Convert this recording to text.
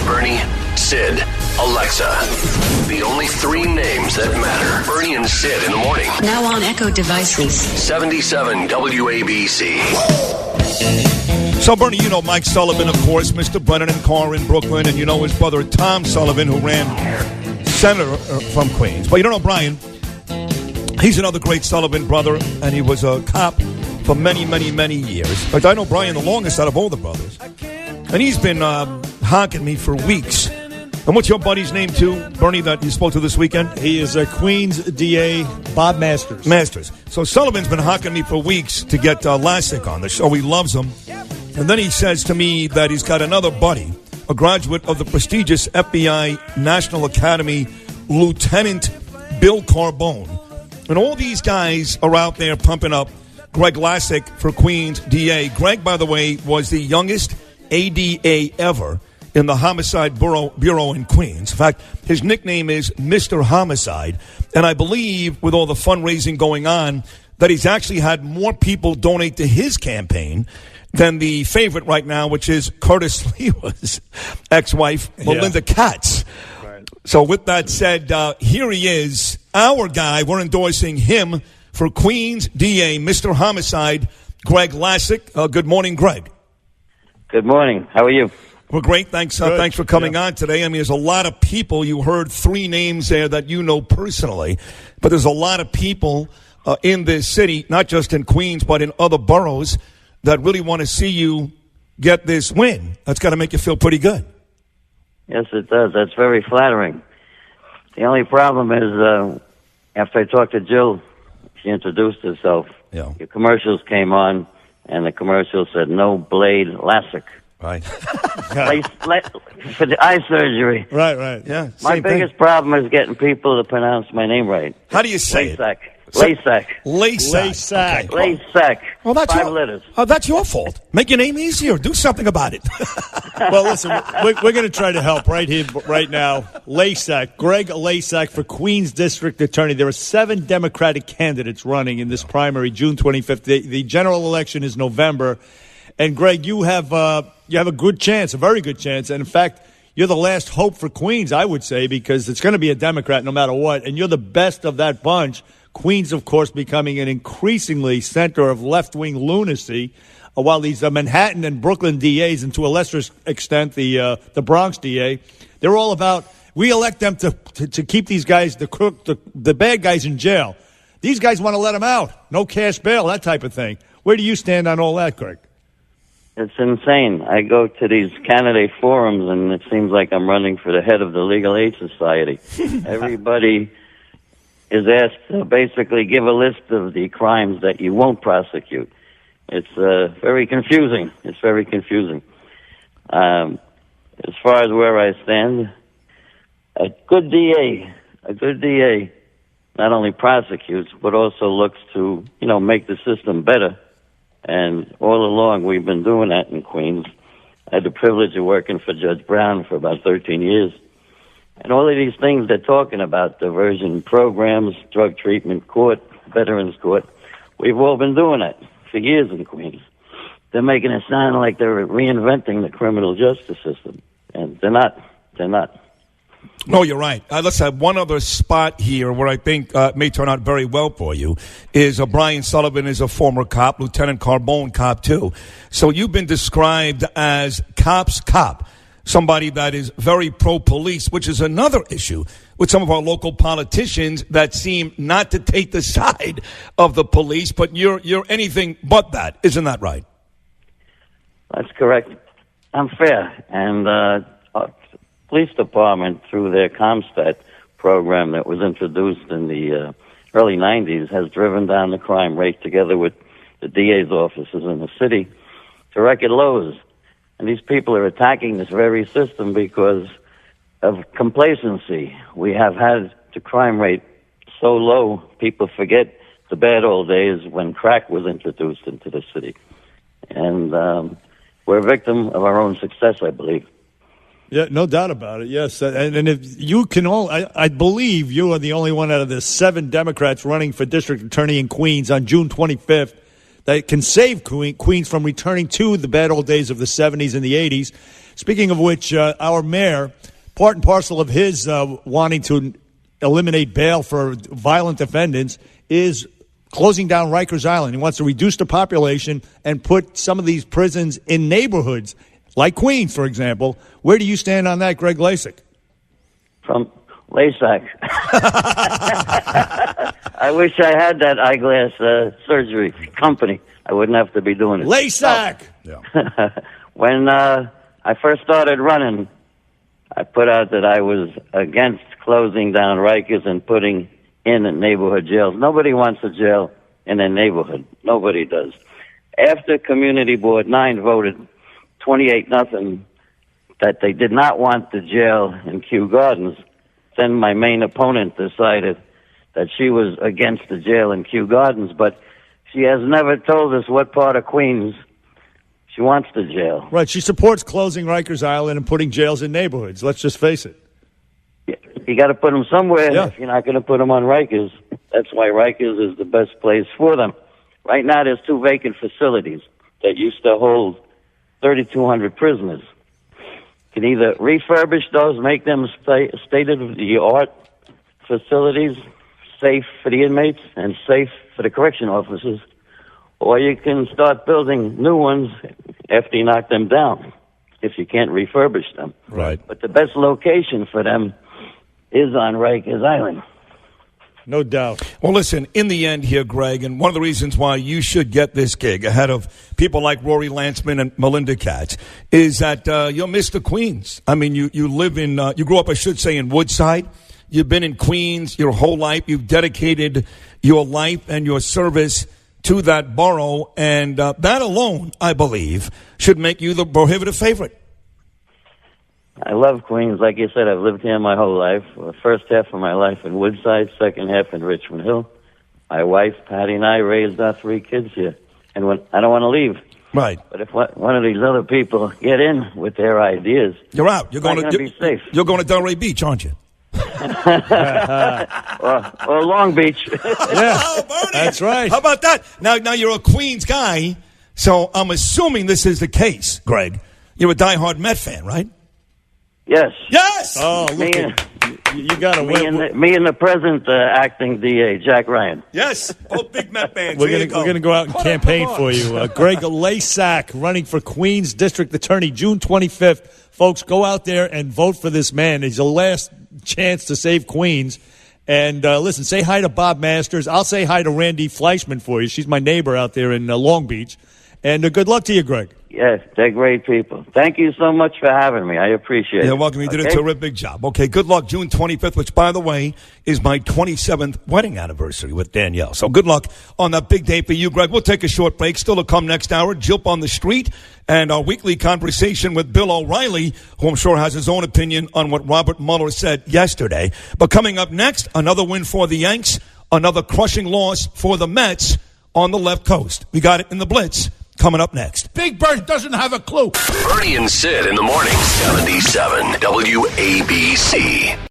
Bernie, Sid, Alexa. The only three names that matter. Bernie and Sid in the morning. Now on Echo devices. 77 WABC. So, Bernie, you know Mike Sullivan, of course, Mr. Brennan and Carr in Brooklyn, and you know his brother Tom Sullivan, who ran senator from Queens. But you don't know Brian. He's another great Sullivan brother, and he was a cop for many, many, many years. In fact, I know Brian the longest out of all the brothers. And he's been honking me for weeks. And what's your buddy's name, too, Bernie, that you spoke to this weekend? He is a Queens DA, Bob Masters. Masters. So Sullivan's been honking me for weeks to get Lasak on the show. He loves him. And then he says to me that he's got another buddy, a graduate of the prestigious FBI National Academy, Lieutenant Bill Carbone. And all these guys are out there pumping up Greg Lasak for Queens DA. Greg, by the way, was the youngest ADA ever in the Homicide Bureau in Queens. In fact, his nickname is Mr. Homicide. And I believe with all the fundraising going on that he's actually had more people donate to his campaign than the favorite right now, which is Curtis Lewa's ex-wife, Melinda Katz. Right. So with that said, here he is, our guy. We're endorsing him for Queens DA, Mr. Homicide, Greg Lasak. Good morning, Greg. Good morning. How are you? We're great. Thanks thanks for coming on today. I mean, there's a lot of people. You heard three names there that you know personally, but there's a lot of people in this city, not just in Queens, but in other boroughs, that really want to see you get this win. That's got to make you feel pretty good. Yes, it does. That's very flattering. The only problem is after I talked to Jill, she introduced herself. Yeah. Your commercials came on, and the commercial said, "No blade Lasak." Right. For the eye surgery. Right. Yeah. My biggest problem is getting people to pronounce my name right. How do you say Lasak. it? Lasak. Lasak. Okay. Lasak. Well, that's 5 letters. That's your fault. Make your name easier. Do something about it. Well, listen, we're going to try to help right here, right now. Lasak, Greg Lasak for Queens District Attorney. There are 7 Democratic candidates running in this primary, June 25th. The general election is November. And, Greg, you have a good chance, a very good chance. And, in fact, you're the last hope for Queens, I would say, because it's going to be a Democrat no matter what. And you're the best of that bunch. Queens, of course, becoming an increasingly center of left-wing lunacy, while these Manhattan and Brooklyn DAs, and to a lesser extent the Bronx DA, they're all about, we elect them to keep these guys, the bad guys in jail. These guys want to let them out. No cash bail, that type of thing. Where do you stand on all that, Greg? It's insane. I go to these candidate forums, and it seems like I'm running for the head of the Legal Aid Society. Everybody is asked to basically give a list of the crimes that you won't prosecute. It's very confusing. It's very confusing. As far as where I stand, a good DA not only prosecutes, but also looks to, make the system better. And all along, we've been doing that in Queens. I had the privilege of working for Judge Brown for about 13 years. And all of these things they're talking about, diversion programs, drug treatment court, veterans court, we've all been doing that for years in Queens. They're making it sound like they're reinventing the criminal justice system. And they're not. They're not. No, you're right. Let's have one other spot here where I think may turn out very well for you is Brian Sullivan is a former cop, Lieutenant Carbone cop too. So you've been described as cop's cop, somebody that is very pro-police, which is another issue with some of our local politicians that seem not to take the side of the police, but you're anything but that. Isn't that right? That's correct. I'm fair. And police department, through their ComStat program that was introduced in the early 90s, has driven down the crime rate together with the DA's offices in the city to record lows. And these people are attacking this very system because of complacency. We have had the crime rate so low, people forget the bad old days when crack was introduced into the city. And we're a victim of our own success, I believe. Yeah, no doubt about it, yes. And if you can I believe you are the only one out of the 7 Democrats running for district attorney in Queens on June 25th that can save Queens from returning to the bad old days of the 70s and the 80s. Speaking of which, our mayor, part and parcel of his wanting to eliminate bail for violent defendants, is closing down Rikers Island. He wants to reduce the population and put some of these prisons in neighborhoods, like Queens, for example. Where do you stand on that, Greg Lasak? From Lasak. I wish I had that eyeglass surgery company. I wouldn't have to be doing it. Lasak! Yeah. When I first started running, I put out that I was against closing down Rikers and putting in neighborhood jails. Nobody wants a jail in a neighborhood. Nobody does. After Community Board 9 voted 28-0 that they did not want the jail in Kew Gardens, then my main opponent decided that she was against the jail in Kew Gardens, but she has never told us what part of Queens she wants the jail. Right, she supports closing Rikers Island and putting jails in neighborhoods. Let's just face it. You got to put them somewhere. Yeah. If you're not going to put them on Rikers, that's why Rikers is the best place for them. Right now, there's 2 vacant facilities that used to hold 3,200 prisoners. You can either refurbish those, make them state-of-the-art facilities, safe for the inmates and safe for the correction officers, or you can start building new ones after you knock them down, if you can't refurbish them. Right. But the best location for them is on Rikers Island. No doubt. Well, listen, in the end here, Greg, and one of the reasons why you should get this gig ahead of people like Rory Lantzman and Melinda Katz is that you're Mr. Queens. I mean, you live in, you grew up, I should say, in Woodside. You've been in Queens your whole life. You've dedicated your life and your service to that borough, and that alone, I believe, should make you the prohibitive favorite. I love Queens. Like you said, I've lived here my whole life. The first half of my life in Woodside, second half in Richmond Hill. My wife, Patty, and I raised our 3 kids here. And I don't want to leave. Right. But if one of these other people get in with their ideas, you're out. You're going to be safe. You're going to Delray Beach, aren't you? or Long Beach. Yeah, Oh, Bernie. that's right. How about that? Now you're a Queens guy, so I'm assuming this is the case, Greg. You're a diehard Met fan, right? Yes. Yes. Oh, look you got to win. Me and the present acting DA, Jack Ryan. Yes. Both big Met fans. We're going to go out and campaign for you. Greg Lasak running for Queens District Attorney June 25th. Folks, go out there and vote for this man. It's the last chance to save Queens. And listen, say hi to Bob Masters. I'll say hi to Randy Fleischman for you. She's my neighbor out there in Long Beach. And good luck to you, Greg. Yes, they're great people. Thank you so much for having me. I appreciate it. You're welcome. You did a terrific job. Okay, good luck June 25th, which, by the way, is my 27th wedding anniversary with Danielle. So good luck on that big day for you, Greg. We'll take a short break. Still to come next hour, Jilp on the Street, and our weekly conversation with Bill O'Reilly, who I'm sure has his own opinion on what Robert Mueller said yesterday. But coming up next, another win for the Yanks, another crushing loss for the Mets on the left coast. We got it in the Blitz. Coming up next. Big Bird doesn't have a clue. Bernie and Sid in the morning. 77 WABC.